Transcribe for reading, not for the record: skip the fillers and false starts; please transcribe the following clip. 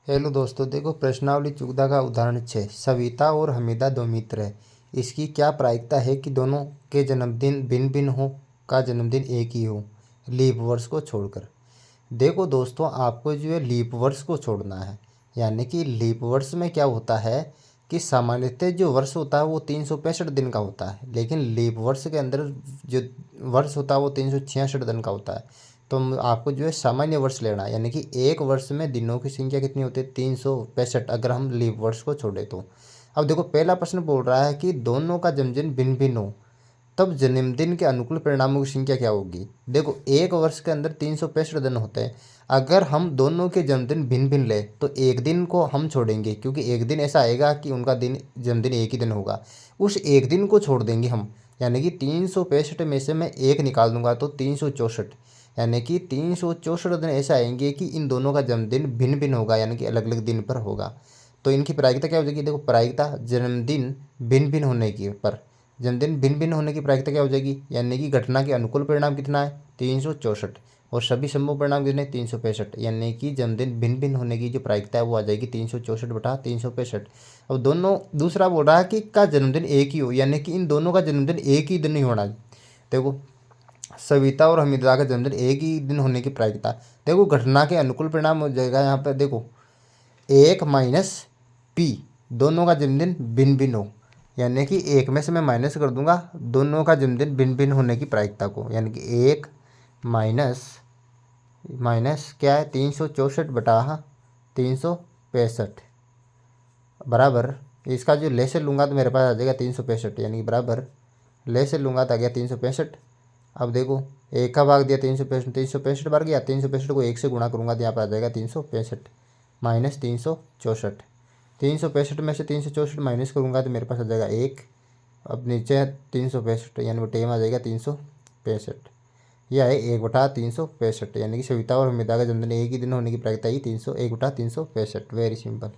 Hello दोस्तों, देखो प्रश्नावली 14 का उदाहरण 6। सविता और हमीदा दो मित्र हैं। इसकी क्या प्रायिकता है कि दोनों के जन्मदिन भिन्न भिन्न हो का जन्मदिन एक ही हो, लीप वर्ष को छोड़कर। देखो दोस्तों, आपको जो है लीप वर्ष को छोड़ना है। यानी कि लीप वर्ष में क्या होता है कि सामान्यतः जो वर्ष होता है वो 365 दिन का होता है, लेकिन लीप वर्ष के अंदर जो वर्ष होता है वो 366 दिन का होता है। तो आपको जो है सामान्य वर्ष लेना है। यानी कि एक वर्ष में दिनों की संख्या कितनी होती है? 365, अगर हम लीप वर्ष को छोड़े तो। अब देखो, पहला प्रश्न बोल रहा है कि दोनों का जन्मदिन भिन्न भिन्न हो, तब जन्मदिन के अनुकूल परिणामों की संख्या क्या होगी। देखो, एक वर्ष के अंदर 365 दिन होते हैं। अगर हम दोनों के जन्मदिन भिन्न भिन्न ले तो एक दिन को हम छोड़ेंगे, क्योंकि एक दिन ऐसा आएगा कि उनका दिन जन्मदिन एक ही दिन होगा। उस एक दिन को छोड़ देंगे हम। यानी कि 365 में से मैं एक निकाल दूंगा तो 364। यानी कि 364 दिन ऐसे आएंगे कि इन दोनों का जन्मदिन भिन्न भिन्न होगा, यानी कि अलग अलग दिन पर होगा। तो इनकी प्रायिकता क्या हो जाएगी? देखो, प्रायिकता जन्मदिन भिन्न भिन्न होने की पर जन्मदिन भिन्न भिन्न होने की प्रायिकता क्या हो जाएगी? यानी कि घटना के अनुकूल परिणाम कितना है? 364, और सभी संभव परिणाम कितने? 365। यानी कि जन्मदिन भिन्न भिन्न होने की जो प्रायिकता है वो आ जाएगी 364/365। अब दोनों दूसरा बोल रहा है कि का जन्मदिन एक ही हो, यानी कि इन दोनों का जन्मदिन एक ही दिन नहीं होना। देखो, सविता और हमीदा का जन्मदिन एक ही दिन होने की प्रायिकता। देखो, घटना के अनुकूल परिणाम हो जाएगा यहाँ पर। देखो, 1 - P, दोनों का जन्मदिन भिन्न भिन्न हो। यानी कि एक में से मैं माइनस कर दूंगा दोनों का जन्मदिन भिन्न भिन्न होने की प्रायिकता को। यानी कि 1 माइनस माइनस क्या है? 364/365 बराबर, इसका जो लेसे लूँगा तो मेरे पास आ जाएगा 365। यानी कि बराबर, लेसे लूँगा तो आ गया 365। अब देखो, एक का भाग दिया 365, 365 बार गया। 365 को एक से गुणा करूँगा तो यहाँ पर आ जाएगा 365 माइनस 364। 365 में से 364 माइनस करूँगा तो मेरे पास आ जाएगा 1। अब नीचे 365, यानी टेम आ जाएगा 365। यह है 1/365। यानी कि सविता और हमीदा का जन्मदिन एक ही दिन होने की प्रायिकता ही 1/365। Very simple.